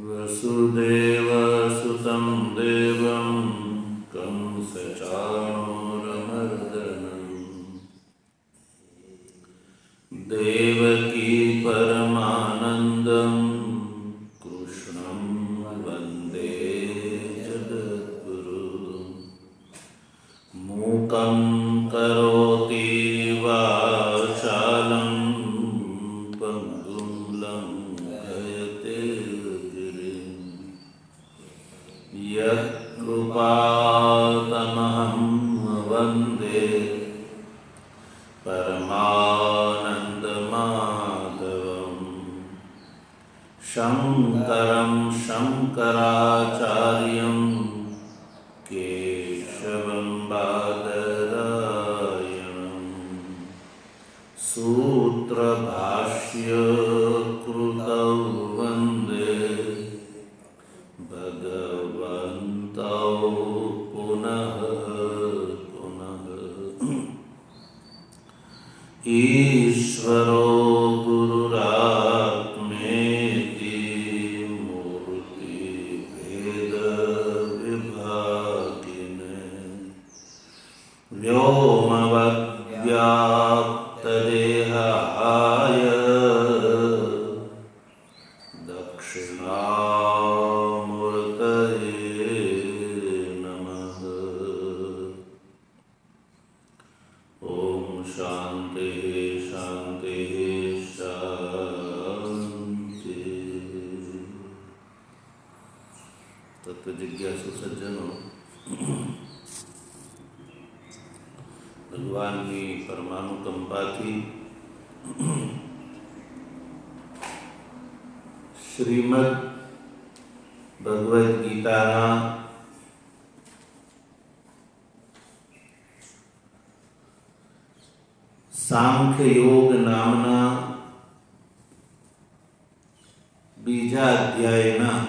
वसुदेवसुतं देवं कंसचाणूरमर्दनं देवकी परमानन्दं कृष्णं वन्दे जगद्गुरुं मूकं करोति वाचालं पङ्गुं लङ्घयते गिरिं यत्कृपातमहं वन्दे परमानन्दमाधवं शङ्करं शङ्कराचार्यं केशवं बादरायणं सूत्रभाष्यकृतौ वन्दे भगवन्तौ पुनः पुनः। ईश्वरो गुरुरात्मेति मूर्तिभेदविभागिने व्योमवद्व्याप्तदेहाय दक्षिणामूर्तये नमः। ॐ शान्ति शान्ति शान्ति। तत्वजिज्ञासु सज्जनों, ભગવાનની પરમાનુકંપાથી શ્રીમદ ભગવદ્ ગીતાના સાંખ્ય યોગ નામના બીજા અધ્યાયના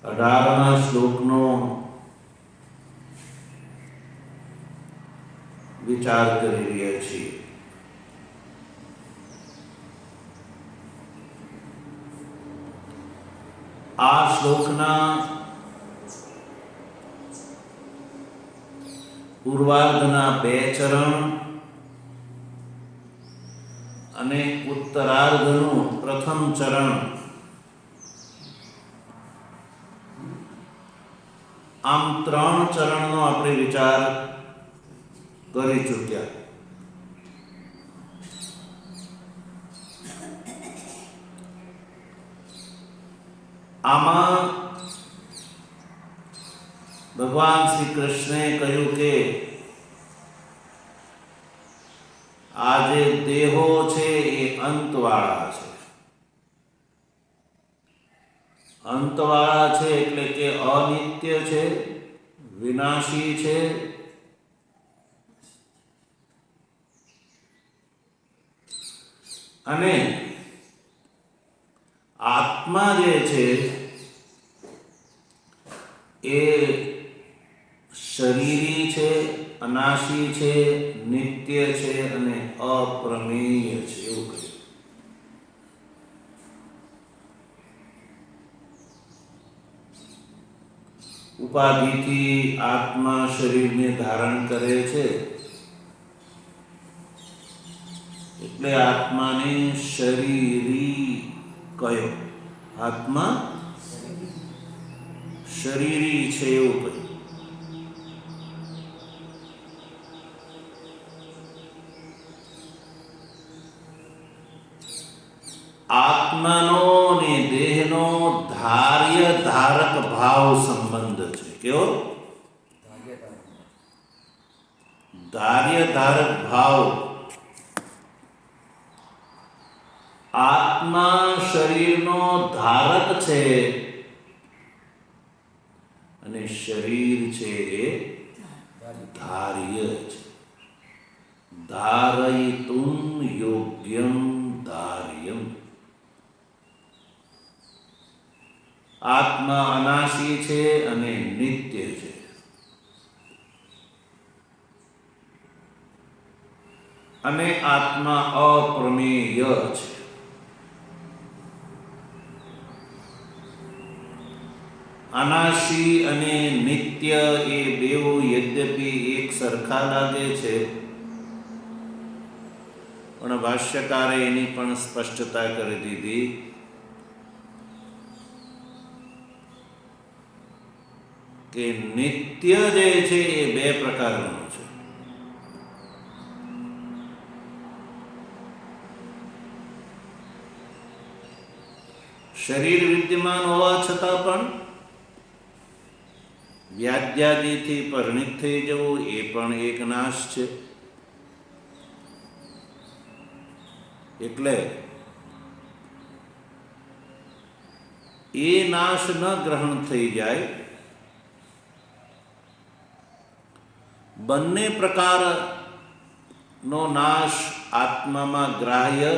18મા શ્લોકનો વિચાર કરી રહ્યા છીએ. આ શ્લોકના પૂર્વાર્ધના 2 ચરણ અને ઉત્તરાર્ધનું પ્રથમ ચરણ, આમ 3 ચરણનો આપણે વિચાર કરી ચૂક્યા. આમાં ભગવાન શ્રી કૃષ્ણે કહ્યું કે આ જે દેહો છે એ અંતવાળા છે. અંતવાળા છે એટલે કે અનિત્ય છે, વિનાશી છે, અને આત્મા જે છે એ શરીરી છે, અનાશી છે, નિત્ય છે અને અપ્રમેય છે, એવું કહ્યું. ઉપાધિથી આત્મા શરીરને ધારણ કરે છે એટલે આત્માને શરીરી કહ્યો. આત્મા શરીરી છે એવું કહ્યું. આત્માનો ને દેહનો ધાર્ય ધારક ભાવ સંબંધ છે. કેવો? ધાર્ય ધારક ભાવ. આત્મા શરીરનો ધારક છે અને શરીર છે એ ધાર્ય છે. ધારયિતુમ યોગ્યમ ધાર્યમ. આત્મા અનાશી છે અને નિત્ય છે. અને આત્મા અપ્રમેય છે. અનાશી અને નિત્ય એ બેઉ યદ્યપી એક સરખા લાગે છે, પણ ભાષ્યકારે એની પણ સ્પષ્ટતા કરી દીધી કે નિત્ય જે છે એ બે પ્રકારનું છે. શરીર વિદ્યમાન હોવા છતાં પણ વ્યાધ્યાદિથી પરિણિત થઈ જવું એ પણ એક નાશ છે. એટલે એ નાશ ન ગ્રહણ થઈ જાય. બંને પ્રકારનો નાશ આત્મામાં ગ્રાહ્ય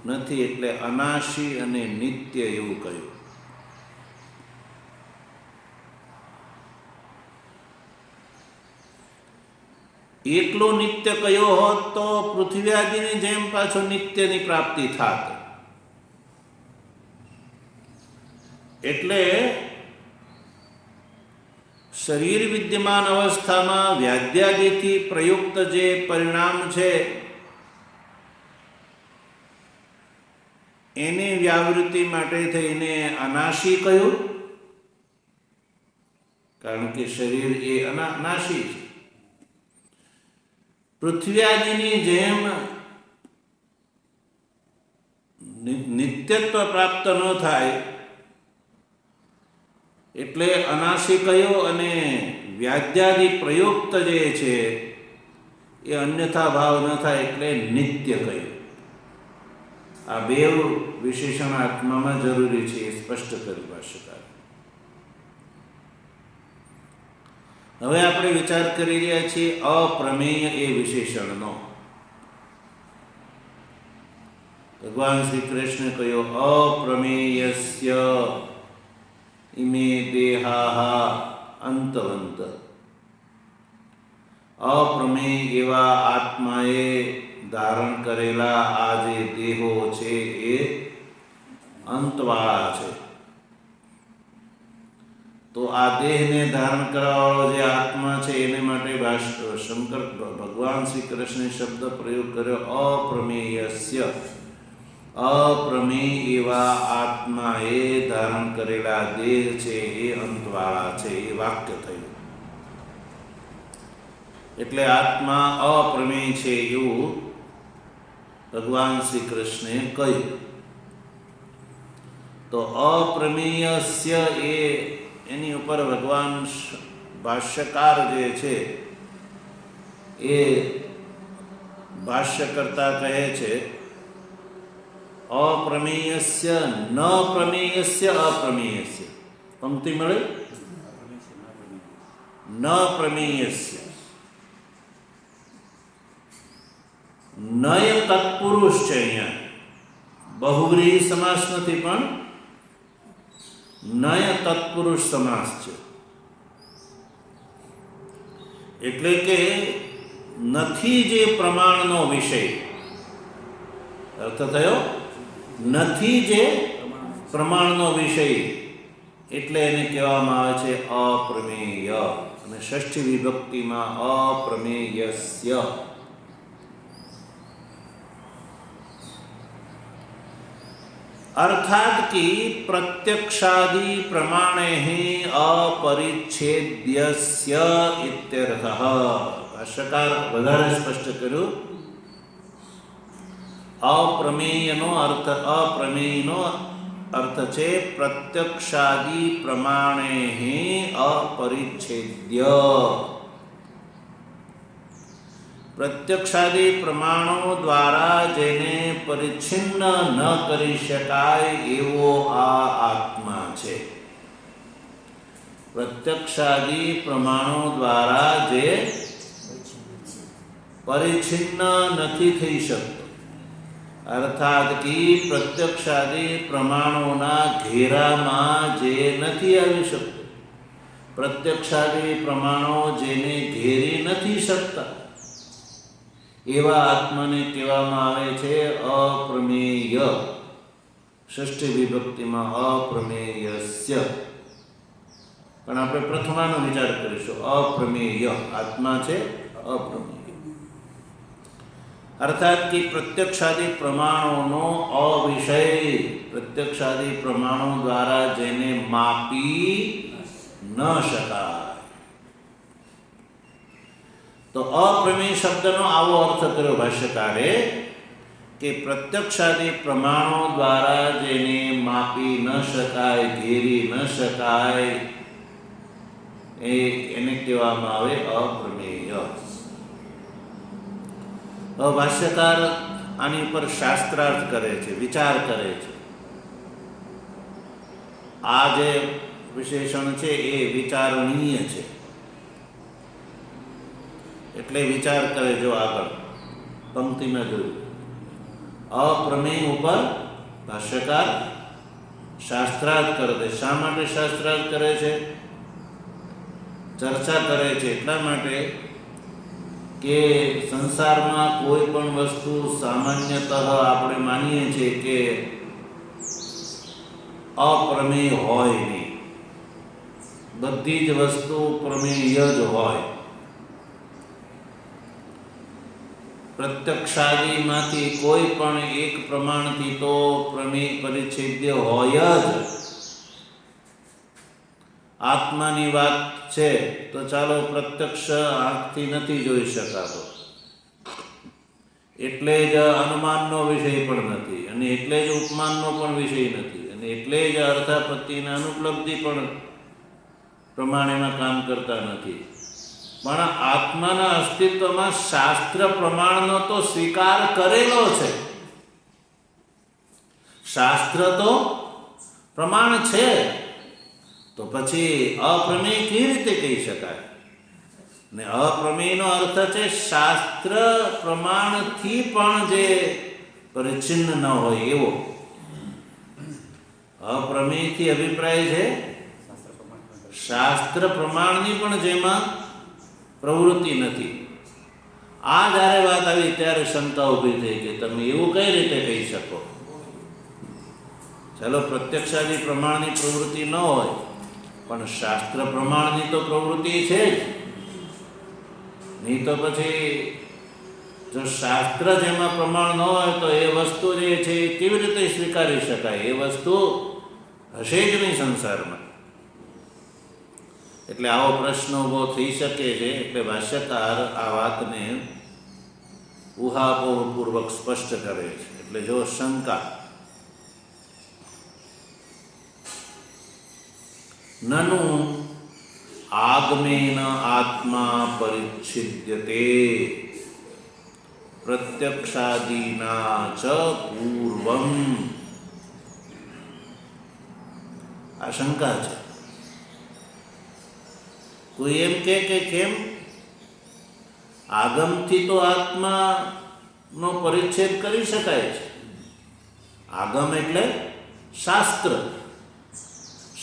નથી, એટલે અનાશી અને નિત્ય એવું કહ્યું. એકલો નિત્ય કયો હોત તો પૃથ્વી આદિની જેમ પાછો નિત્યની પ્રાપ્તિ થાત. એટલે શરીર વિદ્યમાન અવસ્થામાં વ્યાધ્યાદિથી પ્રયુક્ત જે પરિણામ છે એની વ્યાવૃત્તિ માટે થઈને અનાશી કહ્યું, કારણ કે શરીર એ નાશી છે. પૃથ્વી આદિની જેમ નિત્યત્વ પ્રાપ્ત ન થાય એટલે અનાશી કહ્યો, અને વ્યાધ્યાદિ પ્રયુક્ત જે છે એ અન્યથા ભાવ ન થાય એટલે નિત્ય કહ્યું. આ બે વિશેષણ આત્મામાં જરૂરી છે એ સ્પષ્ટ કરી ભાષ્યકાર. હવે આપણે વિચાર કરી રહ્યા છીએ અપ્રમેય એ વિશેષણનો. ભગવાન શ્રી કૃષ્ણ કહ્યું અપ્રમેયસ્ય ઇમે દેહાહા અંતવંત. અપ્રમેય એવા આત્માએ ધારણ કરેલા આ જે દેહો છે એ અંતવાળા છે. તો આ દેહને ધારણ કરવાવાળો જે આત્મા છે એને માટે શંકર ભગવાન શ્રી કૃષ્ણે શબ્દ પ્રયોગ કર્યો અપ્રમેયસ્ય. અપ્રમેય એવા આત્માએ ધારણ કરેલા દેહ છે એ અંતવાળા છે, એ વાક્ય થયું. એટલે આત્મા અપ્રમેય છે એવું ભગવાન શ્રી કૃષ્ણે કહ્યું. તો અપ્રમેયસ્ય એ એની ઉપર ભગવાન ભાષ્યકાર જે છે એ ભાષ્ય કરતા કહે છે અપ્રમેયસ્ય ન પ્રમેયસ્ય અપ્રમેયસ્ય. પંક્તિ મળે ન પ્રમેયસ્ય. નય તત્પુરુષ છે, અહીંયા બહુવ્રીહી સમાસ નથી પણ નય તત્પુરુષ સમાસ છે. એટલે કે નથી જે પ્રમાણનો વિષય. અર્થ થયો નથી જે પ્રમાણનો વિષય, એટલે એને કહેવામાં આવે છે અપ્રમેય. અને ષષ્ઠી વિભક્તિમાં અપ્રમેયસ્ય. अर्थात कि प्रत्यक्षादि प्रमाणे ही अपरिच्छेद्यस्य इत्यर्थः. भाष्यकार વધારે સ્પષ્ટ કર્યું. અપ્રમેયનો અર્થ છે પ્રત્યક્ષાદિ પ્રમાણે ही अपरिच्छेद्य. પ્રત્યક્ષાદિ પ્રમાણો દ્વારા જેને પરિચ્છિન્ન ન કરી શકાય એવો આ આત્મા છે. પ્રત્યક્ષાદિ પ્રમાણો દ્વારા જે પરિચ્છિન્ન નથી થઈ શકતો, અર્થાત કે પ્રત્યક્ષાદિ પ્રમાણોના ઘેરામાં જે નથી આવી શકતો, પ્રત્યક્ષાદિ પ્રમાણો જેને ઘેરી નથી શકતા એવા આત્માને કહેવામાં આવે છે અપ્રમેય. ષષ્ઠી વિભક્તિમાં અપ્રમેયસ્ય. પણ આપણે પ્રથમાનો વિચાર કરીશું. અપ્રમેય આત્મા છે, અપ્રમેય અર્થાત કે પ્રત્યક્ષાદિ પ્રમાણોનો અવિષય, પ્રત્યક્ષાદિ પ્રમાણો દ્વારા જેને માપી ન શકાય. તો અપ્રમેય શબ્દનો આવો અર્થ કર્યો ભાષ્યકારે કે પ્રત્યક્ષાદિ પ્રમાણો દ્વારા જેને માપી ન શકાય, ઘેરી ન શકાય, એને કહેવામાં આવે અપ્રમેય. ભાષ્યકાર આની પર શાસ્ત્રાર્થ કરે છે, વિચાર કરે છે. આ જે વિશેષણ છે એ વિચારણીય છે, એટલે વિચાર કરે. જો આગળ પંક્તિમાં જોયું, અપ્રમેય ઉપર ભાષ્યકાર શાસ્ત્રાર્થ કરે છે. શા માટે શાસ્ત્રાર્થ કરે છે? ચર્ચા કરે છે એટલા માટે કે સંસારમાં કોઈ પણ વસ્તુ સામાન્યતઃ આપણે માનીએ છીએ કે અપ્રમેય હોય નહીં. બધી જ વસ્તુ પ્રમેય જ હોય. પ્રત્યક્ષાદિમાંથી કોઈ પણ એક પ્રમાણથી તો પ્રમેય પરિચ્છેદ્ય હોય જ. આત્માની વાત છે તો ચાલો પ્રત્યક્ષ આંખથી નથી જોઈ શકાતો, એટલે જ અનુમાનનો વિષય પણ નથી, અને એટલે જ ઉપમાનનો પણ વિષય નથી, અને એટલે જ અર્થાપત્તિના અનુપલબ્ધિ પણ પ્રમાણેમાં કામ કરતા નથી. પણ આત્માના અસ્તિત્વમાં શાસ્ત્ર પ્રમાણનો તો સ્વીકાર કરેલો છે. શાસ્ત્ર તો પ્રમાણ છે, તો પછી અપ્રમેય કેવી રીતે કહી શકાય? ને અપ્રમેયનો અર્થ છે શાસ્ત્ર પ્રમાણથી પણ જે પરિચ્છિન્ન ન હોય એવો. અપ્રમેયથી અભિપ્રાય છે શાસ્ત્ર પ્રમાણની પણ જેમાં પ્રવૃત્તિ નથી. આ જ્યારે વાત આવી ત્યારે શંકા ઊભી થઈ કે તમે એવું કઈ રીતે કહી શકો? ચાલો પ્રત્યક્ષાદિ પ્રમાણની પ્રવૃત્તિ ન હોય, પણ શાસ્ત્ર પ્રમાણની તો પ્રવૃત્તિ છે જ. નહીં તો પછી જો શાસ્ત્ર જેમાં પ્રમાણ ન હોય તો એ વસ્તુ જે છે એ કેવી રીતે સ્વીકારી શકાય? એ વસ્તુ હશે જ નહીં સંસારમાં. એટલે આવો પ્રશ્ન ઊભો થઈ શકે છે. એટલે ભાષ્યકાર આ વાતને ઉહાપોહપૂર્વક સ્પષ્ટ કરે છે. એટલે જો શંકા, નનુ આગમેન આત્મા પરિચ્છિદ્યતે પ્રત્યક્ષાદિના ચ પૂર્વમ. આ શંકા છે. કોઈ એમ કે કેમ આગમથી તો આત્માનો પરિચ્છેદ કરી શકાય છે. આગમ એટલે શાસ્ત્ર.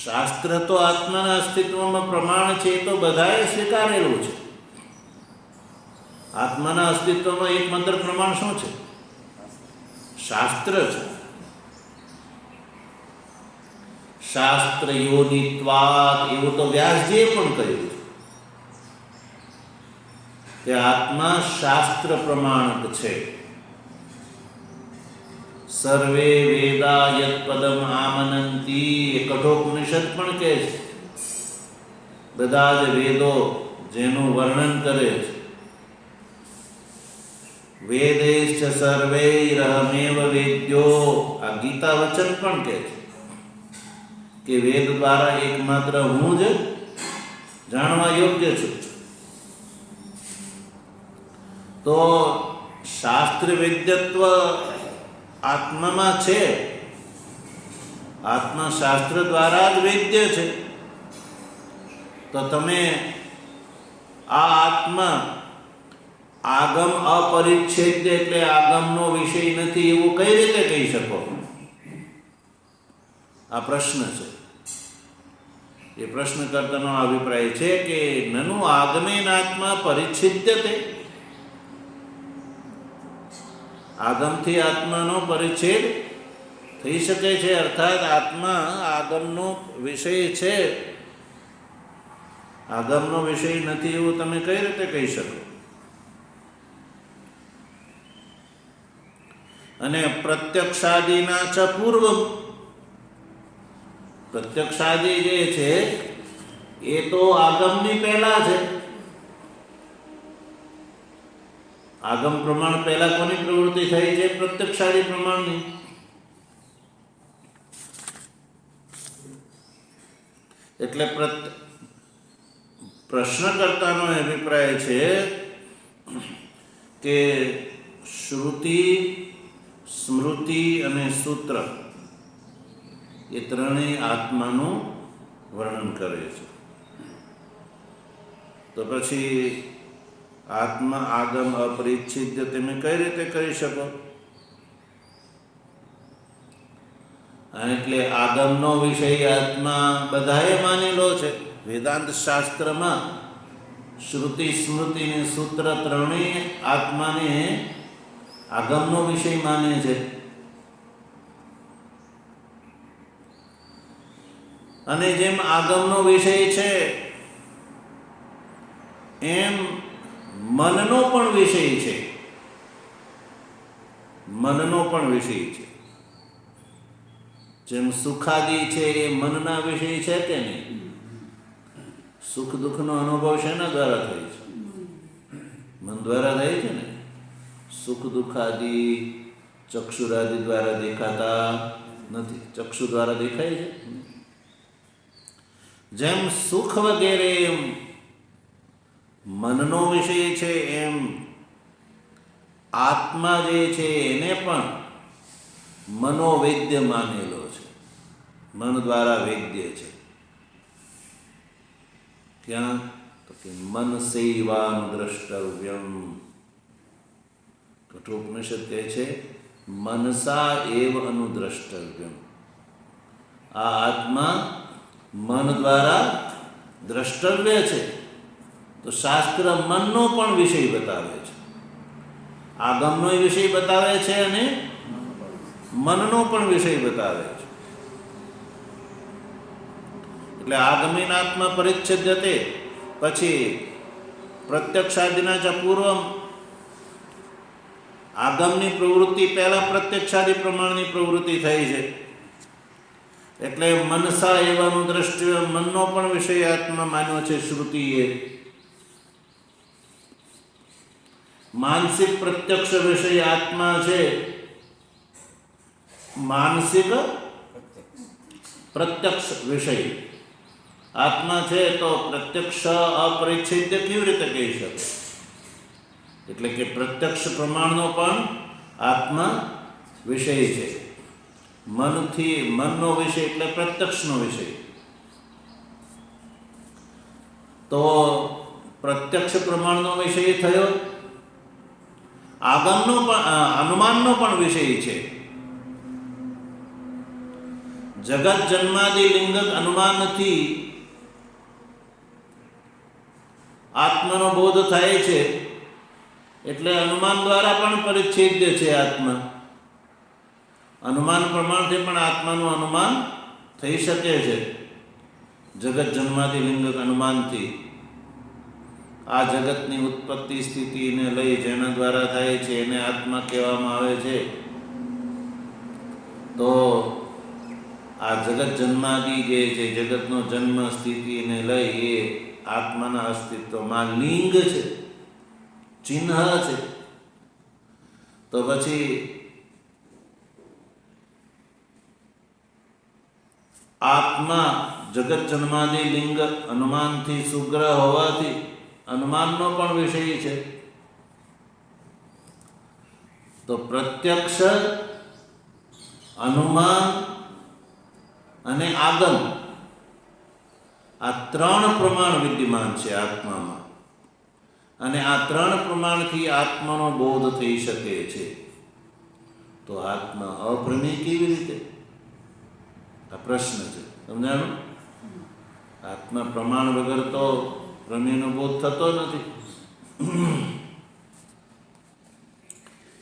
શાસ્ત્ર તો આત્માના અસ્તિત્વમાં પ્રમાણ છે, એ તો બધાએ સ્વીકારેલું છે. આત્માના અસ્તિત્વમાં એકમાત્ર પ્રમાણ શું છે? શાસ્ત્ર છે. શાસ્ત્ર યોનિત્વાત એવું તો વ્યાસજીએ પણ કહ્યું છે કે આત્મા શાસ્ત્ર પ્રમાણક છે. સર્વે વેદા યત પદમ આમનંતી, એ કઠોપનિષદ પણ કહે છે. બધા જ વેદો જેનું વર્ણન કરે છે. વેદેશ્ચ સર્વૈરહમેવ વેદ્યો, આ ગીતા વચન પણ કહે છે કે વેદ દ્વારા એકમાત્ર હું જ જાણવા યોગ્ય છું. તો શાસ્ત્ર વેદ્યત્વ આત્મામાં છે. આત્મા શાસ્ત્ર દ્વારા જ વેદ્ય છે. તો તમે આ આત્મા આગમ અપરિચ્છેદ્ય એટલે આગમનો વિષય નથી એવું કઈ રીતે કહી શકો? આ પ્રશ્ન છે. એ પ્રશ્નકર્તાનો અભિપ્રાય છે કે નનુ આગમેન આત્મા પરિચ્છિદ્યતે, આગમથી આત્માનો પરિચ્છેદ થઈ શકે છે. અર્થાત આત્મા આગમનો વિષય છે આગમનો વિષય નથી એવું તમે કઈ રીતે કહી શકો? અને પ્રત્યક્ષાદિના ચ પૂર્વ, પ્રત્યક્ષાદિ જે છે એ તો આગમની પહેલા છે. આગમ પ્રમાણ પહેલા કોની પ્રવૃત્તિ થઈ છે? પ્રત્યક્ષાદિ પ્રમાણની. એટલે પ્રશ્નકર્તાનો અભિપ્રાય છે કે શ્રુતિ, સ્મૃતિ અને સૂત્ર એ ત્રણેય આત્માનું વર્ણન કરે છે. તો પછી આત્મા આગમ અપરિચ્છિદ્ય તમે કઈ રીતે કરી શકો? એટલે આગમનો વિષય આત્મા બધાએ માનેલો છે. વેદાંત શાસ્ત્રમાં શ્રુતિ, સ્મૃતિ અને સૂત્ર ત્રણેય આત્માને આગમનો વિષય માને છે. અને જેમ આગમનો વિષય છે એમ મનનો પણ વિષય છે. મનનો પણ વિષય છે. જેમ સુખાદી છે એ મનના વિષય છે કે નહીં? સુખ દુઃખનો અનુભવ શેના દ્વારા થાય છે? મન દ્વારા થાય છે ને. સુખ દુઃખ આદિ ચક્ષુરાદિ દ્વારા દેખાતા નથી. ચક્ષુ દ્વારા દેખાય છે. જેમ સુખ વગેરે મનનો વિષય છે એમ આત્મા જે છે એને પણ મનોવેદ્ય માનેલો છે. મન દ્વારા વેદ્ય છે. ક્યાં? તો કે મન સૈવાન દ્રષ્ટવ્યમ. કઠોપનિષદ કહે છે મનસા એવ અનુદ્રષ્ટવ્યમ. આ આત્મા મન દ્વારા દ્રષ્ટવ્ય છે. તો શાસ્ત્ર મનનો પણ વિષય બતાવે છે. આગમનો વિષય બતાવે છે અને મનનો પણ વિષય બતાવે છે. એટલે આગમીન આત્મા પરિચ્છેદ્યતે, પછી પ્રત્યક્ષાદિના ચ પૂર્વમ, આગમની પ્રવૃત્તિ પહેલા પ્રત્યક્ષાદિ પ્રમાણની પ્રવૃત્તિ થઈ છે. એટલે મનસા એવાનું દ્રષ્ટિ મનનો પણ વિષય આત્મા માન્યો છે શ્રુતિએ. માનસિક પ્રત્યક્ષ વિષય આત્મા છે. માનસિક પ્રત્યક્ષ વિષય આત્મા છે. તો પ્રત્યક્ષ અપરિચ્છેદ્ય કેવી રીતે કહી શકે? એટલે કે પ્રત્યક્ષ પ્રમાણનો પણ આત્મા વિષય છે. મનનો વિષય એટલે પ્રત્યક્ષનો વિષય. તો પ્રત્યક્ષ પ્રમાણનો વિષય થયો. આગમનો પણ અનુમાનનો પણ વિષય છે. જગત જન્માદિ લિંગક અનુમાનથી આત્માનો બોધ થાય છે. એટલે અનુમાન દ્વારા પણ પરિચ્છેદ્ય છે આત્મા. અનુમાન પ્રમાણથી પણ આત્માનું અનુમાન થઈ શકે છે. જગત જન્માદિ લિંગક અનુમાનથી આ જગતની ઉત્પત્તિ સ્થિતિને લઈ જેના દ્વારા થાય છે એને આત્મા કહેવામાં આવે છે. તો આ જગત જન્માદિ જે છે, જગતનો જન્મ સ્થિતિને લઈ એ આત્માના અસ્તિત્વમાં લિંગ છે, ચિહ્ન છે. તો પછી આત્મા જગત જન્માદિ લિંગ અનુમાનથી સુગ્રહ હોવાથી અનુમાનનો પણ વિષય છે. તો પ્રત્યક્ષ, અનુમાન અને આગમ આ ત્રણ પ્રમાણ વિદ્યમાન છે આત્મામાં. અને આ ત્રણ પ્રમાણથી આત્માનો બોધ થઈ શકે છે. તો આત્મા અપ્રમેય કેવી રીતે? આ પ્રશ્ન છે. સમજાણું? આત્મા પ્રમાણ વગર તો પ્રમેયનો બોધ થતો નથી.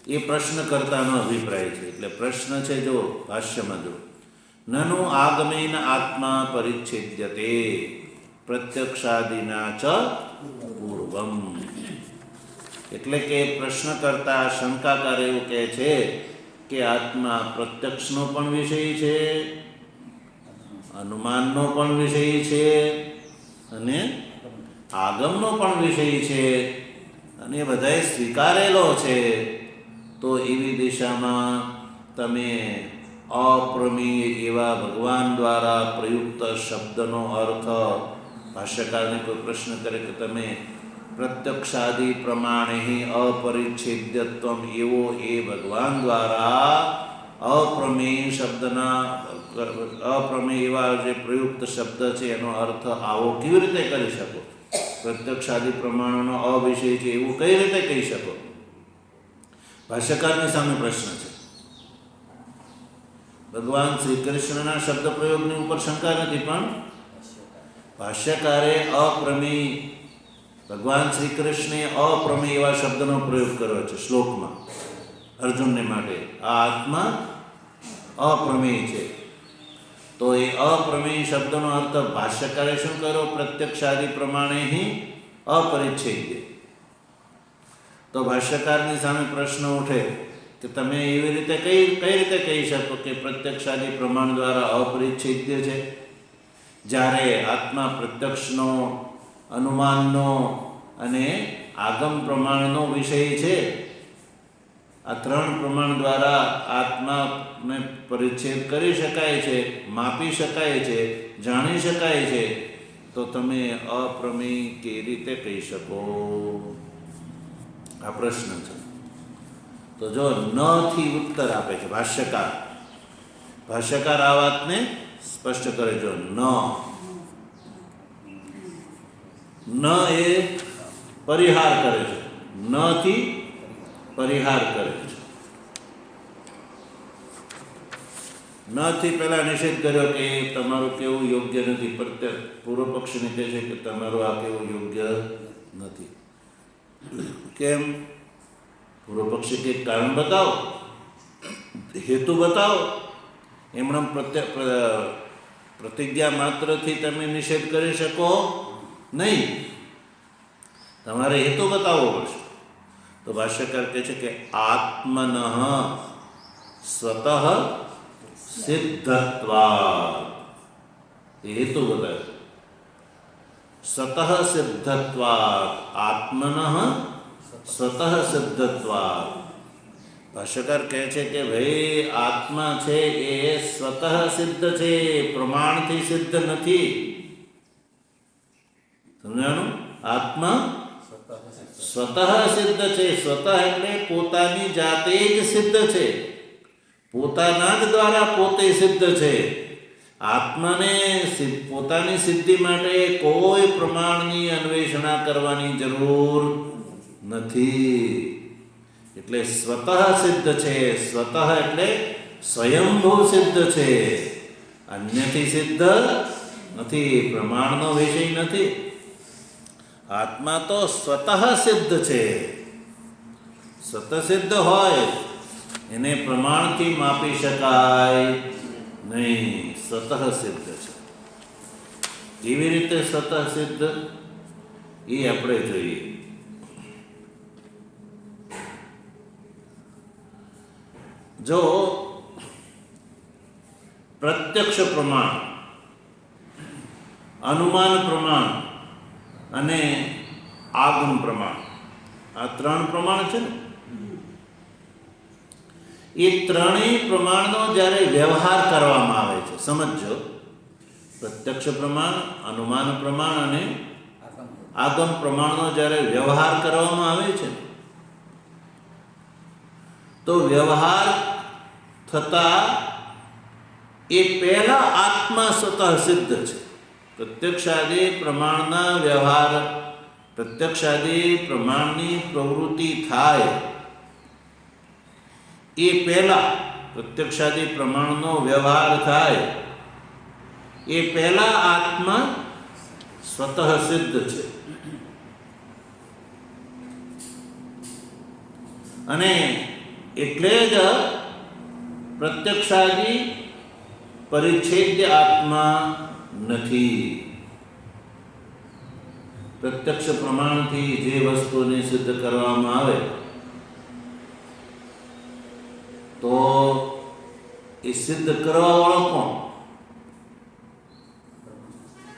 એ પ્રશ્નકર્તાનો અભિપ્રાય છે. એટલે પ્રશ્ન છે, જો ભાષ્યમાં જો નનુ આગમેન આત્મા પરિચ્છેદ્યતે. પ્રત્યક્ષાદિના ચ પૂર્વમ. એટલે કે પ્રશ્ન કરતા શંકાકાર એવું કહે છે કે આત્મા પ્રત્યક્ષનો પણ વિષય છે, અનુમાનનો પણ વિષય છે અને આગમનો પણ વિષય છે, અને એ બધાએ સ્વીકારેલો છે. તો એવી દિશામાં તમે અપ્રમેય એવા ભગવાન દ્વારા પ્રયુક્ત શબ્દનો અર્થ, ભાષ્યકારને કોઈ પ્રશ્ન કરે કે તમે પ્રત્યક્ષાદિ પ્રમાણે અપરિચ્છેદ્યત્વમ એવો એ ભગવાન દ્વારા અપ્રમેય શબ્દના અપ્રમેય એવા જે પ્રયુક્ત શબ્દ છે એનો અર્થ આવો કેવી રીતે કરી શકો? પ્રત્યક્ષાદિ પ્રમાણનો અવિષય છે એવું કઈ રીતે કહી શકો? ભાષ્યકારની સામે પ્રશ્ન છે. ભગવાન શ્રી કૃષ્ણના શબ્દ પ્રયોગની ઉપર શંકા નથી, પણ ભાષ્યકારે અપ્રમેય, ભગવાન શ્રી કૃષ્ણે અપ્રમેય એવા શબ્દનો પ્રયોગ કર્યો છે શ્લોકમાં અર્જુનને માટે. આ આત્મા અપ્રમેય છે. તો એ અપ્રમેય શબ્દનો અર્થ ભાષ્યકારે શું કર્યો? પ્રત્યક્ષાદિ પ્રમાણે અપરિચ્છેદ્ય. તો ભાષ્યકારની સામે પ્રશ્ન ઉઠે કે તમે એવી રીતે કઈ રીતે કહી શકો કે પ્રત્યક્ષાદિ પ્રમાણ દ્વારા અપરિચ્છેદ્ય છે, જ્યારે આત્મા પ્રત્યક્ષનો, અનુમાનનો અને આગમ પ્રમાણનો વિષય છે. આ ત્રણ પ્રમાણ દ્વારા આત્માને પરિચ્છેદ કરી શકાય છે, માપી શકાય છે, જાણી શકાય છે. તો તમે અપ્રમેય કેવી રીતે કહી શકો? આ પ્રશ્ન છે. તો જો ન થી ઉત્તર આપે છે ભાષ્યકાર. ભાષ્યકાર આ વાતને સ્પષ્ટ કરે. જો ન એ પરિહાર કરે છે, ન થી પરિહાર કરે છે. ન થી પહેલા નિષેધ કર્યો કે તમારું કેવું યોગ્ય નથી. પૂર્વ પક્ષને કહે છે કે તમારું આ કેવું યોગ્ય નથી. કેમ? પૂર્વ પક્ષી કે કારણ બતાવો, હેતુ બતાવો. એમણે પ્રતિજ્ઞા માત્રથી તમે નિષેધ કરી શકો નહીં, તમારે હેતુ બતાવવો પડશે. તો ભાષ્યકાર કહે છે કે આત્મન સ્વતઃ સિદ્ધત્વાત્, એ હેતુ બતાવે. સ્વતઃ સિદ્ધત્વાત્, આત્મન સ્વતઃ સિદ્ધત્વાત્. ભાષ્યકાર કહે છે કે ભાઈ આત્મા છે એ સ્વતઃ સિદ્ધ છે, પ્રમાણથી સિદ્ધ નથી. સમજાણું? આત્મા સ્વતઃ સિદ્ધ છે. સ્વતઃ એટલે પોતાની જાતે જ સિદ્ધ છે, પોતાના જ દ્વારા પોતે સિદ્ધ છે. આત્માને પોતાની સિદ્ધિ માટે કોઈ પ્રમાણની અન્વેષણા કરવાની જરૂર નથી. એટલે સ્વતઃ સિદ્ધ છે. સ્વતઃ એટલે સ્વયંભૂ સિદ્ધ છે, અન્યથી સિદ્ધ નથી, પ્રમાણનો વિષય નથી. આત્મા તો સ્વતઃ સિદ્ધ છે. સ્વતઃ સિદ્ધ હોય એને પ્રમાણથી માપી શકાય નહીં. સ્વતઃ સિદ્ધ છે. કેવી રીતે સ્વતઃ સિદ્ધ એ આપણે જોઈએ. જો પ્રત્યક્ષ પ્રમાણ, અનુમાન પ્રમાણ અને આગમ પ્રમાણ, આ ત્રણ પ્રમાણ છે ને, એ ત્રણેય પ્રમાણનો જ્યારે વ્યવહાર કરવામાં આવે છે, સમજો, પ્રત્યક્ષ પ્રમાણ, અનુમાન પ્રમાણ અને આગમ પ્રમાણનો જ્યારે વ્યવહાર કરવામાં આવે છે, તો વ્યવહાર થતા એ પહેલા આત્મા સ્વતઃ સિદ્ધ છે. પ્રત્યક્ષાદિ પ્રમાણના વ્યવહાર, પ્રત્યક્ષાદિ પ્રમાણની પ્રવૃત્તિ થાય એ પહેલા, પ્રત્યક્ષાદિ પ્રમાણનો વ્યવહાર થાય એ પહેલા આત્મા સ્વતઃ સિદ્ધ છે. અને એટલે જ પ્રત્યક્ષાદિ પરિચ્છેદ્ય આત્મા નથી. પ્રત્યક્ષ પ્રમાણથી જે વસ્તુને સિદ્ધ કરવામાં આવે તો એ સિદ્ધ કરવાવાળો કોણ?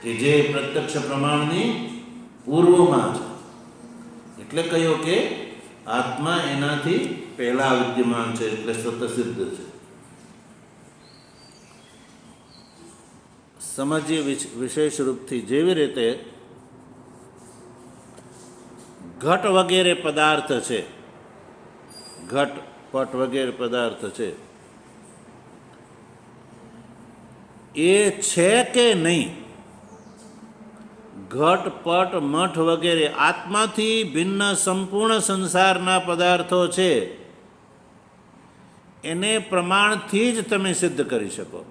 કે જે પ્રત્યક્ષ પ્રમાણની પૂર્વમાં છે. એટલે કહ્યું કે આત્મા એનાથી પહેલા વિદ્યમાન છે, એટલે સ્વતઃસિદ્ધ છે. સમજીએ વિશેષ રૂપથી. જેવી રીતે ઘટ વગેરે પદાર્થ છે, ઘટ પટ વગેરે પદાર્થ છે, એ છે કે નહીં? ઘટ પટ મઠ વગેરે આત્માથી ભિન્ન સંપૂર્ણ સંસારના પદાર્થો છે, એને પ્રમાણથી જ તમે સિદ્ધ કરી શકો.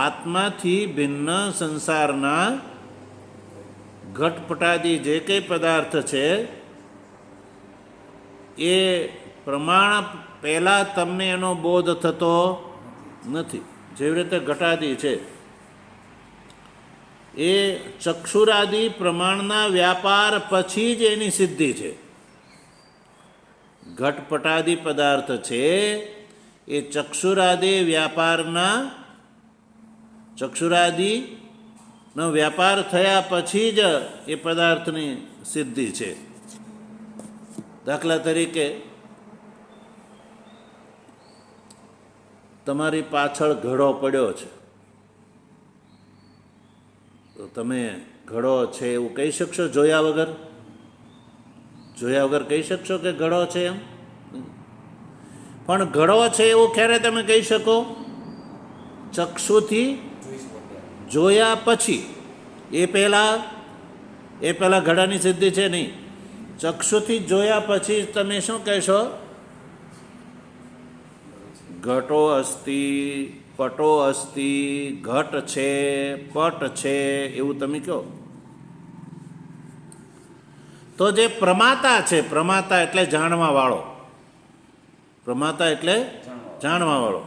આત્માથી ભિન્ન સંસારના ઘટપટાદી જે કંઈ પદાર્થ છે એ પ્રમાણ પહેલાં તમને એનો બોધ થતો નથી. જેવી રીતે ઘટાદી છે એ ચક્ષુરાદિ પ્રમાણના વ્યાપાર પછી જ એની સિદ્ધિ છે. ઘટપટાદી પદાર્થ છે એ ચક્ષુરાદિ વ્યાપારના ચક્ષુરાદિનો વ્યાપાર થયા પછી જ એ પદાર્થની સિદ્ધિ છે. દાખલા તરીકે તમારી પાછળ ઘડો પડ્યો છે, તો તમે ઘડો છે એવું કહી શકશો જોયા વગર? જોયા વગર કહી શકશો કે ઘડો છે એમ? પણ ઘડો છે એવું ક્યારે તમે કહી શકો? ચક્ષુથી જોયા પછી. એ પહેલાં ઘડાની સિદ્ધિ છે નહીં. ચક્ષુથી જોયા પછી તમે શું કહેશો? ઘટો અસ્તિ, પટો અસ્તિ, ઘટ છે, પટ છે, એવું તમે કહો. તો જે પ્રમાતા છે, પ્રમાતા એટલે જાણવાવાળો, પ્રમાતા એટલે જાણવાવાળો,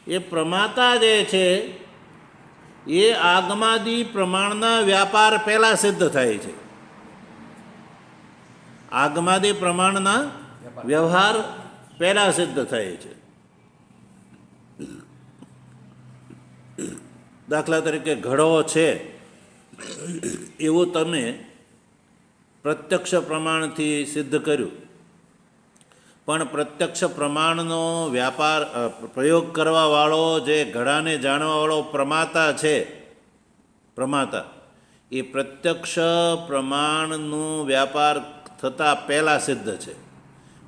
એ પ્રમાતા જે છે એ આગમાદિ પ્રમાણના વ્યાપાર પહેલાં સિદ્ધ થાય છે. આગમાદિ પ્રમાણના વ્યવહાર પહેલાં સિદ્ધ થાય છે. દાખલા તરીકે ઘડો છે એવું તમે પ્રત્યક્ષ પ્રમાણથી સિદ્ધ કર્યું, પણ પ્રત્યક્ષ પ્રમાણનો વ્યાપાર પ્રયોગ કરવાવાળો જે ઘડાને જાણવાવાળો પ્રમાતા છે, પ્રમાતા, એ પ્રત્યક્ષ પ્રમાણનો વ્યાપાર થતાં પહેલાં સિદ્ધ છે.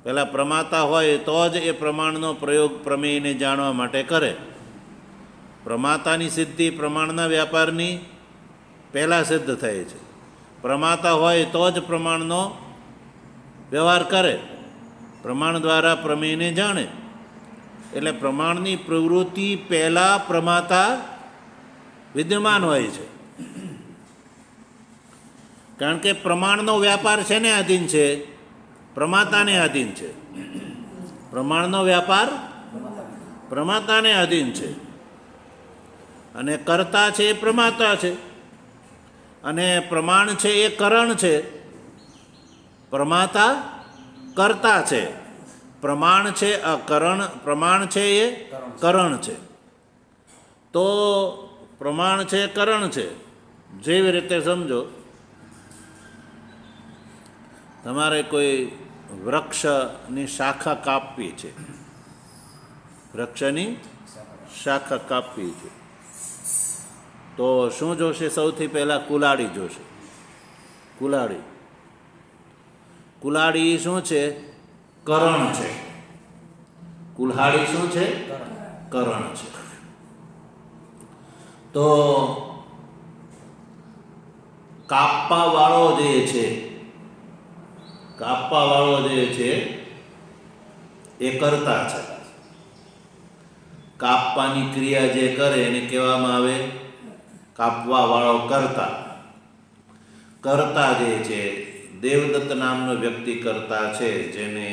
પહેલાં પ્રમાતા હોય તો જ એ પ્રમાણનો પ્રયોગ પ્રમેયને જાણવા માટે કરે. પ્રમાતાની સિદ્ધિ પ્રમાણના વ્યાપારની પહેલાં સિદ્ધ થાય છે. પ્રમાતા હોય તો જ પ્રમાણનો વ્યવહાર કરે, પ્રમાણ દ્વારા પ્રમેયને જાણે. એટલે પ્રમાણની પ્રવૃત્તિ પહેલાં પ્રમાતા વિદ્યમાન હોય છે. કારણ કે પ્રમાણનો વ્યાપાર શેને આધીન છે? પ્રમાતાને આધીન છે. પ્રમાણનો વ્યાપાર પ્રમાતાને આધીન છે. અને કર્તા છે એ પ્રમાતા છે, અને પ્રમાણ છે એ કરણ છે. પ્રમાતા કર્તા છે, પ્રમાણ છે પ્રમાણ છે એ કરણ છે. તો પ્રમાણ છે કરણ છે. જેવી રીતે સમજો, તમારે કોઈ વૃક્ષની શાખા કાપવી છે, વૃક્ષની શાખા કાપવી છે, તો શું જોશે? સૌથી પહેલાં કુલાડી જોશે. કુલાડી, કુલાડી શું છે? કરણ છે. કુલ્હાડી શું છે? કરણ છે. તો કાપવા વાળો જે છે, કાપવા વાળો જે છે એ કર્તા છે. કાપવાની ક્રિયા જે કરે એને કહેવામાં આવે કાપવા વાળો કર્તા. કર્તા જે છે, દેવદત્ત નામનો વ્યક્તિ કર્તા છે, જેને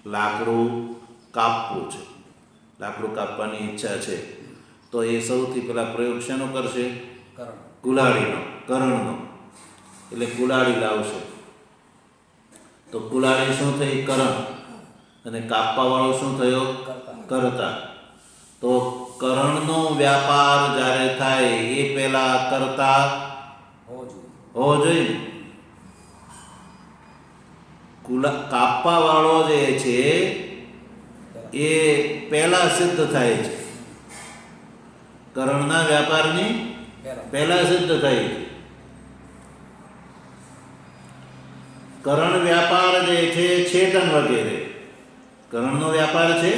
લાકડું કાપવું છે, લાકડું કાપવાની ઈચ્છા છે, તો એ સૌથી પહેલાં પ્રયોગ શેનો કરશે? કુલાડીનો, કરણનો. એટલે કુલાડી લાવશે તો કુલાડી શું થઈ? કરણ. અને કાપવાવાળો શું થયો? કર્તા. તો કરણનો વ્યાપાર જ્યારે થાય એ પહેલા કર્તા હોવો જોઈએ. કાપવાવાળો જે છે એ પહેલા સિદ્ધ થાય છે. કરણના વ્યાપારની પહેલા સિદ્ધ થાય છે. કરણ વ્યાપાર જે છે છેદન વગેરે, કરણનો વ્યાપાર છે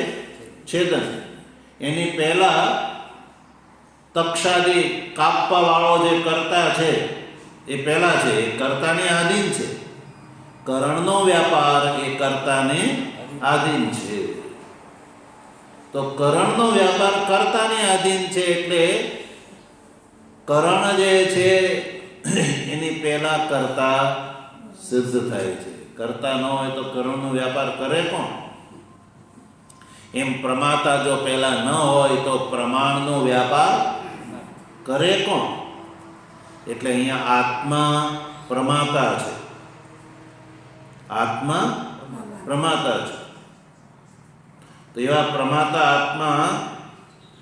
છેદન, એની પહેલા તક્ષાદી કાપવા વાળો જે કર્તા છે એ પહેલા છે, એ કર્તાને આધીન છે. કરણનો વ્યાપાર એ કર્તાને આધીન છે. તો કરણનો વ્યાપાર કર્તાને આધીન છે એટલે કરણ જે છે એની પહેલા કર્તા સિદ્ધ થાય છે. કરતા ન હોય તો કરણનો વ્યાપાર કરે કોણ? એમ પ્રમાતા જો પહેલા ન હોય તો પ્રમાણનો વ્યાપાર કરે કોણ? એટલે અહીંયા આત્મા પ્રમાતા છે. આત્મા પ્રમાતા છે. તો એવા પ્રમાતા આત્મા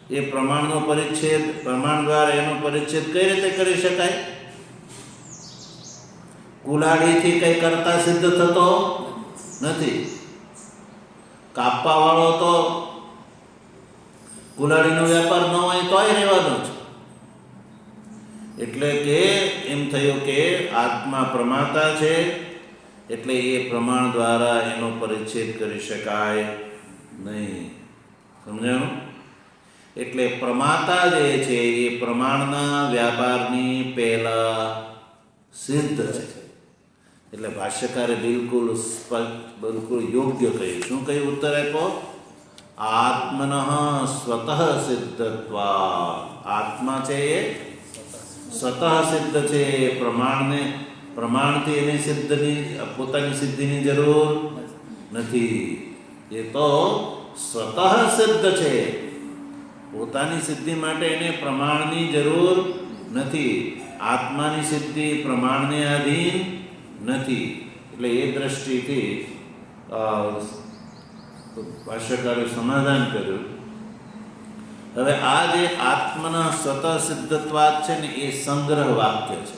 એ પ્રમાણનો પરિચ્છેદ, પ્રમાણ દ્વારા એનો પરિચ્છેદ કઈ રીતે કરી શકાય? કુલાડીથી કઈ કરતા સિદ્ધ થતો નથી. કાપવા વાળો તો કુલાડીનો વ્યાપાર ન હોય તોય રહેવાનો છે. એટલે કે એમ થયું કે આત્મા પ્રમાતા છે એટલે એ પ્રમાણ દ્વારા એનો પરિચ્છેદ કરી શકાય નહીં. સમજાણું? એટલે પ્રમાતા જે છે એ પ્રમાણના વ્યાપારની પહેલા સિદ્ધ છે. એટલે ભાષ્યકારે બિલકુલ બિલકુલ યોગ્ય કહ્યું. શું કહ્યું? ઉત્તર આપ્યો, આત્મન સ્વતઃ સિદ્ધત્વા. આત્મા છે એ સ્વતઃ સિદ્ધ છે. પ્રમાણથી એની સિદ્ધની, પોતાની સિદ્ધિની જરૂર નથી. એ તો સ્વતઃ સિદ્ધ છે. પોતાની સિદ્ધિ માટે એને પ્રમાણની જરૂર નથી. આત્માની સિદ્ધિ પ્રમાણને આધીન નથી. એટલે એ દ્રષ્ટિથી ભાષ્યકારે સમાધાન કર્યું. હવે આ જે આત્મના સ્વતઃ સિદ્ધત્વાદ છે ને એ સંગ્રહ વાક્ય છે.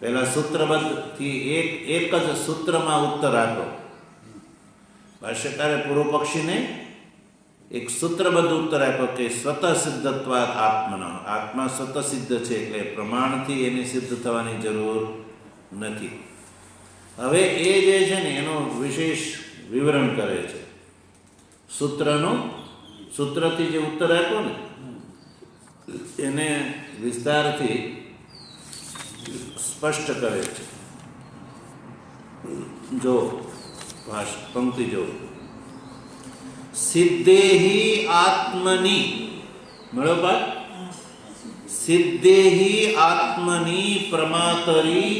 પહેલા સૂત્રબદ્ધથી એક જ સૂત્રમાં ઉત્તર આપ્યો. ભાષ્યકારે પૂર્વ પક્ષીને એક સૂત્રબદ્ધ ઉત્તર આપ્યો કે સ્વતઃ સિદ્ધત્વાદ આત્મના. આત્મા સ્વતઃ સિદ્ધ છે એટલે પ્રમાણથી એની સિદ્ધ થવાની જરૂર નથી. હવે એ જે છે ને એનું વિશેષ વિવરણ કરે છે. સૂત્રથી જે ઉત્તર આપ્યો ને એને વિસ્તારથી સ્પષ્ટ કરે છે. જો પંક્તિ જો, સિદ્ધેહી આત્મની, બરોબર, સિદ્ધેહી આત્મની પ્રમાતરી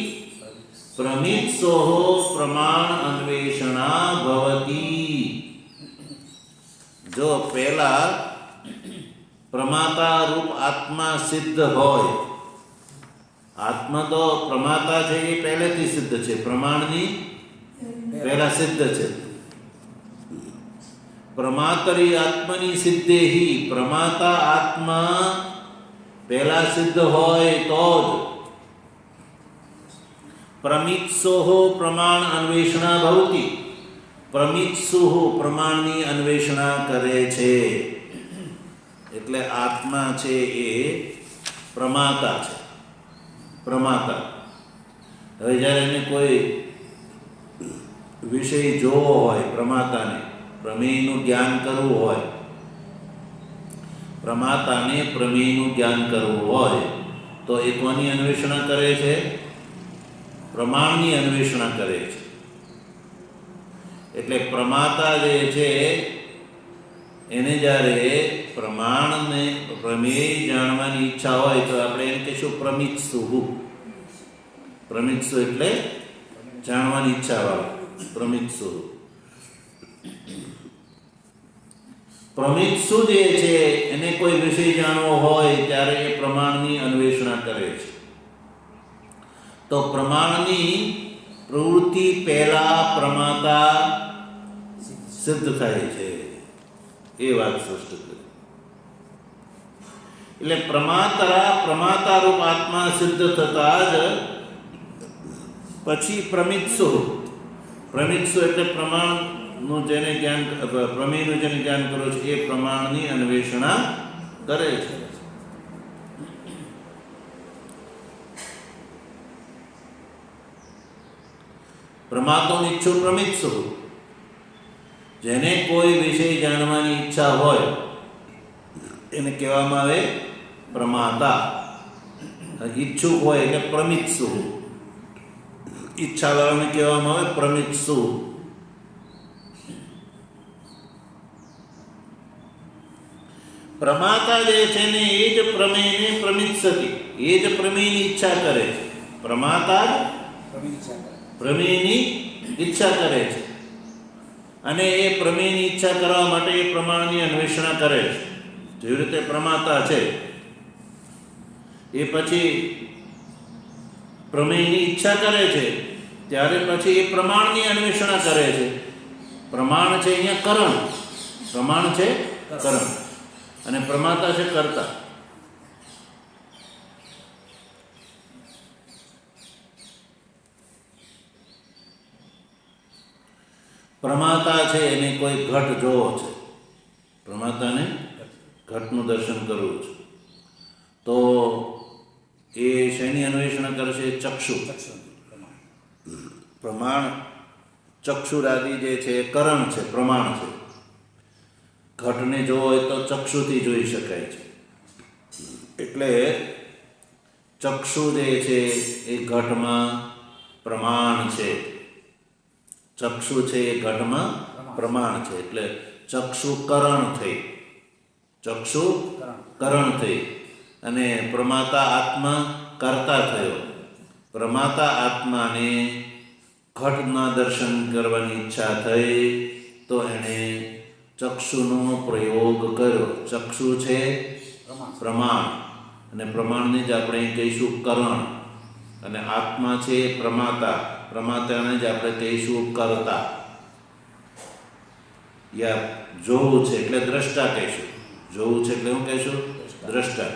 પ્રમિત્સોઃ પ્રમાણ અન્વેષણા ભવતી. જો પહેલા પ્રમાતા રૂપ આત્મા સિદ્ધ હોય, આત્મા તો પ્રમાતા છે એ પહેલેથી સિદ્ધ છે, પ્રમાણની પહેલા સિદ્ધ છે. પ્રમાતરી આત્મની સિદ્ધેહી, પ્રમાતા આત્મા પહેલા સિદ્ધ હોય તો જ પ્રમિત્સોઃ પ્રમાણ અન્વેષણા ભવતી. પ્રમિત્સુઃ પ્રમાણની અન્વેષણા કરે છે. એટલે આત્મા છે એ પ્રમાતા છે. પ્રમાતા. હવે જ્યારે એને કોઈ વિષય જોવો હોય, પ્રમાતાને પ્રમેયનું જ્ઞાન કરવું હોય, પ્રમાતાને પ્રમેયનું જ્ઞાન કરવું હોય તો એ કોની અન્વેષણા કરે છે? પ્રમાણની અન્વેષણા કરે છે. એટલે પ્રમાતા જે છે એને જ્યારે પ્રમાણને પ્રમેય જાણવાની ઈચ્છા હોય તો આપણે એમ કહીશું પ્રમિત્સુઃ. પ્રમિત્સુ એટલે જાણવાની ઈચ્છા વાળો, પ્રમિત્સુઃ. પ્રમિત્સુ જે છે એને કોઈ વિષય જાણવો હોય ત્યારે એ પ્રમાણની અન્વેષણા કરે છે. તો પ્રમાણની પ્રવૃત્તિ પહેલા પ્રમાતા સિદ્ધ થાય છે, એ વાત સ્પષ્ટ કરી. એટલે પ્રમાતા રૂપ આત્મા સિદ્ધ થતા જ પછી પ્રમિત્સુ એટલે પ્રમાણનું જેને જ્ઞાન, પ્રમેયનું જેને જ્ઞાન કરો છે એ પ્રમાણની અન્વેષણા કરે છે. પ્રમાતો નિચ્છુ પ્રમિત્સુ, જેને કોઈ વિષય જાણવાની ઈચ્છા હોય એને કહેવામાં આવે પ્રમાતા. ઈચ્છુક હોય એટલે પ્રમિત્સુ, ઈચ્છાવાળાને કહેવામાં આવે પ્રમિત્સુ. પ્રમાતા જે છે ને એ જ પ્રમેયને પ્રમિત્સતી, એ જ પ્રમેયની ઈચ્છા કરે છે. પ્રમાતા પ્રમેયની ઈચ્છા કરે છે અને એ પ્રમેયની ઈચ્છા કરવા માટે એ પ્રમાણની અન્વેષણા કરે છે. જેવી રીતે પ્રમાતા છે એ પછી પ્રમેયની ઈચ્છા કરે છે ત્યારે પછી એ પ્રમાણની અન્વેષણા કરે છે. પ્રમાણ છે અહીંયા કરણ, પ્રમાણ છે કરણ અને પ્રમાતા છે કર્તા. પ્રમાતા છે એને કોઈ ઘટ જોવો છે, પ્રમાતાને ઘટનું દર્શન કરવું છે, તો એ શેની અન્વેષણ કરશે? ચક્ષુ. પ્રમાણ ચક્ષુરાદિ જે છે એ કરણ છે, પ્રમાણ છે. ઘટને જોવો હોય તો ચક્ષુથી જોઈ શકાય છે. એટલે ચક્ષુ જે છે એ ઘટમાં પ્રમાણ છે. ચક્ષુ છે એ ઘટમાં પ્રમાણ છે. એટલે ચક્ષુ કરણ થઈ, ચક્ષુ કરણ થઈ અને પ્રમાતા આત્મા કર્તા થયો. પ્રમાતા આત્માને ઘટના દર્શન કરવાની ઈચ્છા થઈ તો એણે ચક્ષુનો પ્રયોગ કર્યો. ચક્ષુ છે પ્રમાણ અને પ્રમાણને જ આપણે કહીશું કરણ અને આત્મા છે પ્રમાતા, પ્રમાતાને જ આપણે કહીશું કર્તા. યા જોવું છે એટલે દ્રષ્ટા કહીશું, જોવું છે એટલે શું કહીશું? દ્રષ્ટા.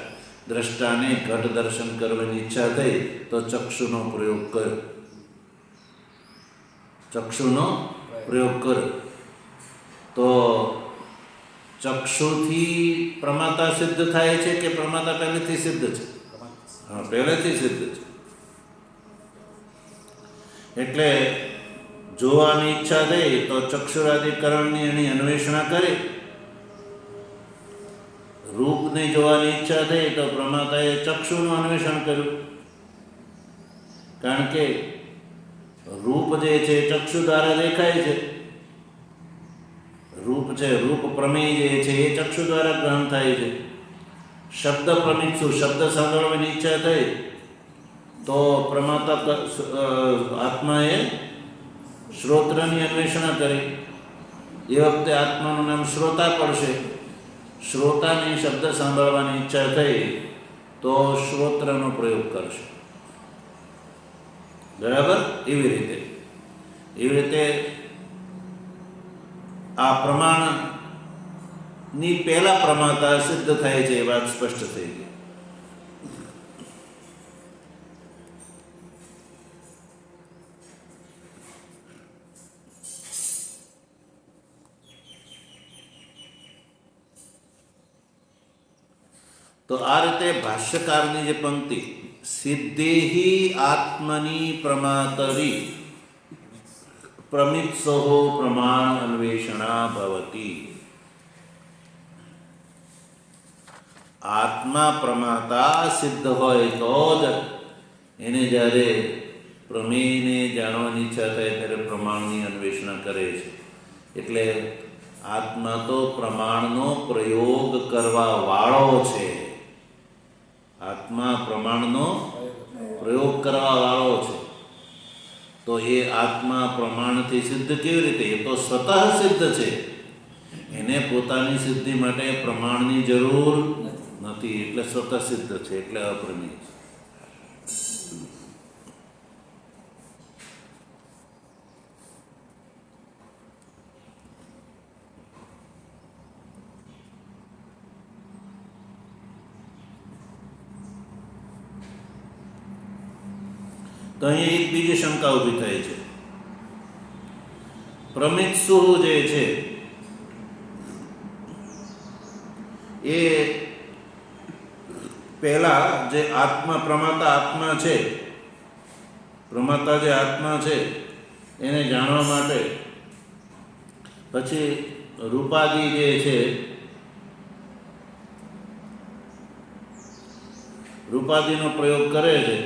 દ્રષ્ટાને ઘટ દર્શન કરવાની ઈચ્છા થઈ તો ચક્ષુનો પ્રયોગ કર્યો, ચક્ષુનો પ્રયોગ કર્યો. તો ચક્ષુથી પ્રમાતા સિદ્ધ થાય છે કે પ્રમાતા પહેલેથી સિદ્ધ છે? હા, પહેલેથી સિદ્ધ છે. એટલે જોવાની ઈચ્છા થઈ તો ચક્ષુરાધિકરણની એની અન્વેષણા કરી. રૂપને જોવાની ઈચ્છા થઈ તો પ્રમાતાએ ચક્ષુનું અન્વેષણ કર્યું. કારણ કે રૂપ જે છે ચક્ષુ દ્વારા દેખાય છે. રૂપ છે, રૂપ પ્રમેય જે છે એ ચક્ષુ દ્વારા ગ્રહણ થાય છે. શબ્દ પ્રમિત્સુ, શબ્દ સાંભળવાની ઈચ્છા થઈ તો પ્રમાતા આત્માએ શ્રોત્રની અન્વેષણા કરી. એ વખતે આત્માનું નામ શ્રોતા પડશે. શ્રોતાની શબ્દ સાંભળવાની ઈચ્છા થઈ તો શ્રોત્રનો પ્રયોગ કરશે. બરાબર? એવી રીતે આ પ્રમાણની પહેલા પ્રમાતા સિદ્ધ થાય છે. એ વાત સ્પષ્ટ થઈ ગઈ. તો આ રીતે ભાષ્યકારની જે પંક્તિ સિદ્ધેહી આત્મની પ્રમાતરી પ્રમિત્સો પ્રમાણ અન્વેષણા ભવતી. આત્મા પ્રમાતા સિદ્ધ હોય તો જ એને જ્યારે પ્રમેયને જાણવાની ઈચ્છા થાય ત્યારે પ્રમાણની અન્વેષણા કરે છે. એટલે આત્મા તો પ્રમાણનો પ્રયોગ કરવા વાળો છે. આત્મા પ્રમાણનો પ્રયોગ કરવા વાળો છે. તો એ આત્મા પ્રમાણથી સિદ્ધ કેવી રીતે? એ તો સ્વતઃ સિદ્ધ છે. એને પોતાની સિદ્ધિ માટે પ્રમાણની જરૂર નથી, એટલે સ્વતઃ સિદ્ધ છે, એટલે અપ્રમેય છે. તો અહીંયા એક બીજી શંકા ઊભી થાય છે. પ્રમિત્સુ જે છે એ પહેલા જે આત્મા પ્રમાતા આત્મા છે, પ્રમાતા જે આત્મા છે એને જાણવા માટે પછી રૂપાદિ જે છે, રૂપાદિનો પ્રયોગ કરે છે.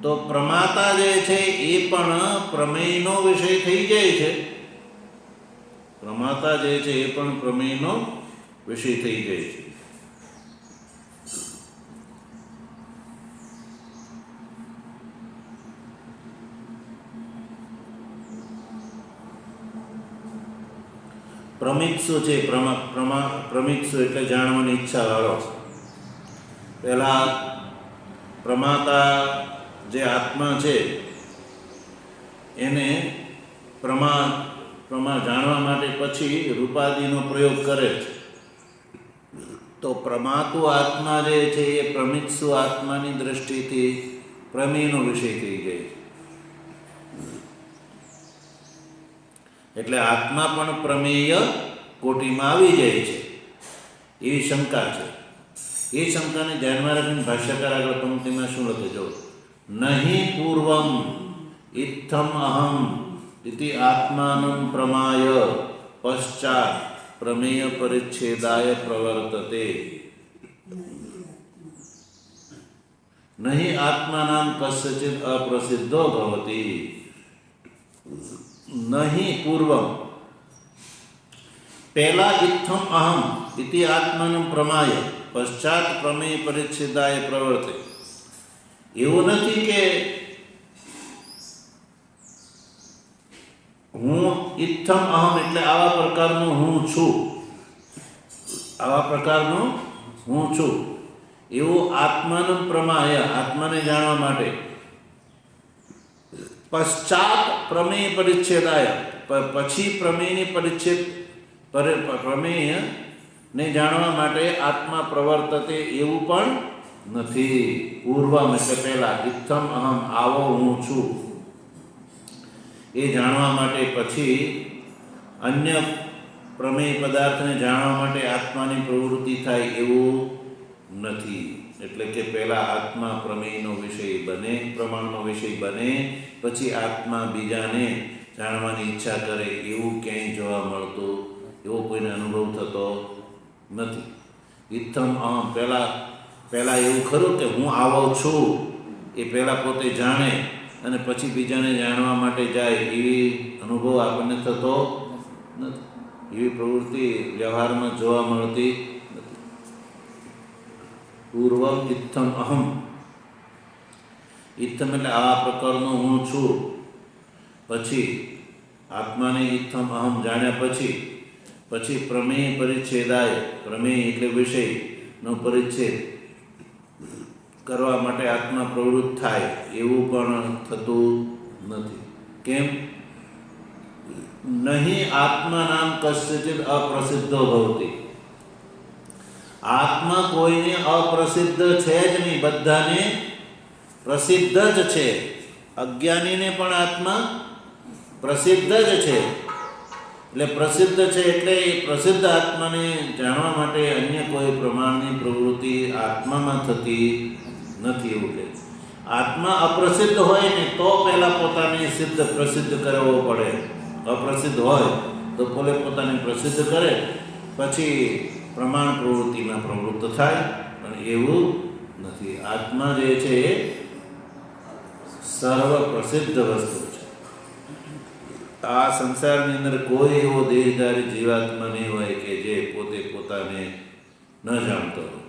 તો પ્રમાતા જે છે એ પણ પ્રમેયનો વિષય થઈ જાય છે. પ્રમાતા જે છે એ પણ પ્રમેયનો વિષય થઈ જાય છે. પ્રમિત્સુ છે, પ્રમિત્સુ એટલે જાણવાની ઈચ્છા વાળો. પહેલા પ્રમાતા જે આત્મા છે એને પ્રમા જાણવા માટે પછી રૂપાદિનો પ્રયોગ કરે છે. તો પ્રમાતુ આત્મા જે છે એ પ્રમિત્સુ આત્માની દ્રષ્ટિથી પ્રમેયનો વિષય થઈ જાય છે. એટલે આત્મા પણ પ્રમેય કોટીમાં આવી જાય છે, એવી શંકા છે. એ શંકાને ધ્યાનમાં રાખીને ભાષ્યકાર આગળ પંક્તિમાં શું લખે જો, નહીં પૂર્વમ ઇત્થમ અહમ ઇતિ આત્માનં પ્રમાય પશ્ચાત પ્રમેય પરિચ્છેદાય પ્રવર્તતે. નહીં આત્માનામ કસ્યચિદ અપ્રસિદ્ધો ભવતિ. નહીં પૂર્વમ, પહેલા ઇત્થમ અહમ ઇતિ આત્માનં પ્રમાય પશ્ચાત પ્રમેય પરિચ્છેદાય પ્રવર્તે. એવું નથી કે હું ઇત્થમ અહમ એટલે આવા પ્રકારનું હું છું, આવા પ્રકારનું હું છું એવું આત્માનું પ્રમાય આત્માને જાણવા માટે પશ્ચાત પ્રમેય પરિચ્છેદાય પછી પ્રમેયની પરિચ્છેદ પ્રમેયને જાણવા માટે આત્મા પ્રવર્તતે એવું પણ નથી. પૂર્વમ એટલે પહેલા, ઇત્થમ અહમ આવો હું છું એ જાણવા માટે પછી અન્ય પ્રમેય પદાર્થને જાણવા માટે આત્માની પ્રવૃત્તિ થાય એવું નથી. એટલે કે પહેલા આત્મા પ્રમેયનો વિષય બને, પ્રમાણનો વિષય બને, પછી આત્મા બીજાને જાણવાની ઈચ્છા કરે એવું ક્યાંય જોવા મળતું, એવો કોઈને અનુભવ થતો નથી. ઇત્થમ અહમ પહેલા એવું ખરું કે હું આવો છું એ પહેલાં પોતે જાણે અને પછી બીજાને જાણવા માટે જાય, એવી અનુભવ આપણને થતો નથી. એવી પ્રવૃત્તિ વ્યવહારમાં જોવા મળતી નથી. પૂર્વમ ઇત્થમ અહમ, ઇત્થમ એટલે આ પ્રકારનો હું છું. પછી આત્માને ઇત્થમ અહમ જાણ્યા પછી પ્રમેય પરિચ્છેદાય, પ્રમેય એટલે વિષયનો પરિચ્છેદ કરવા માટે આત્મા પ્રવૃત્ત થાય એવું પણ થતું નથી. કેમ? નહીં આત્મા નામ કસ્યચિદ અપ્રસિદ્ધો ભવતિ. આત્મા કોઈને અપ્રસિદ્ધ છે જ નહીં, બધાને પ્રસિદ્ધ જ છે. અજ્ઞાનીને પણ આત્મા પ્રસિદ્ધ જ છે. એટલે પ્રસિદ્ધ છે એટલે એ પ્રસિદ્ધ આત્માને જાણવા માટે અન્ય કોઈ પ્રમાણની પ્રવૃત્તિ આત્મામાં થતી નથી એવું કહે. આત્મા અપ્રસિદ્ધ હોય ને તો પહેલાં પોતાને પ્રસિદ્ધ કરવો પડે. અપ્રસિદ્ધ હોય તો પોતાને પ્રસિદ્ધ કરે પછી પ્રમાણ પ્રવૃત્તિમાં પ્રવૃત્ત થાય, પણ એવું નથી. આત્મા જે છે એ સર્વ પ્રસિદ્ધ વસ્તુ છે. આ સંસારની અંદર કોઈ એવો દેહધારી જીવાત્મા નહીં હોય કે જે પોતે પોતાને ન જાણતો હોય.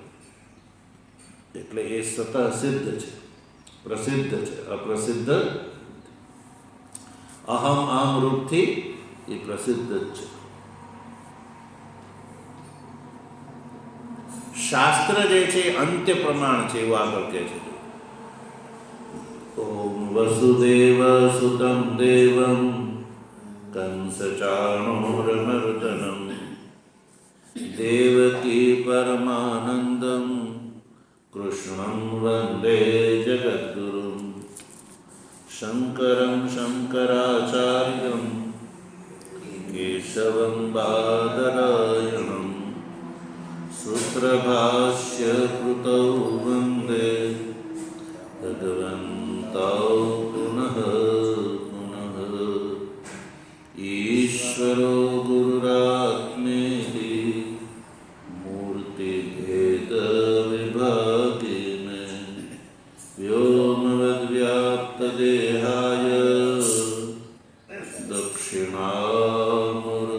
એટલે એ સતત સિદ્ધ છે, પ્રસિદ્ધ છે, અપ્રસિદ્ધ. અહમ અહમ રૂપથી એ પ્રસિદ્ધ જ છે. શાસ્ત્ર જે છે અંત્ય પ્રમાણ છે એવું આગળ કહે છે. ઓમ વસુદેવ સુતમ દેવમ કંસચાણૂરમર્દનમ દેવકી પરમાનંદમ કૃષ્ણં વંદે જગદ્ગુરુમ શંકરં શંકરાચાર્યં કેશવં બાદરાયણં સૂત્રભાષ્ય કૃતૌ વંદે ભગવन्तૌ પુનઃ પુનઃ ઈશ્વરો ગુરુરાત્મેતિ મૂર્તિભેદ વિભાગિને વ્યોમવદ્વ્યાપ્તદેહાય દક્ષિણામૂર્તયે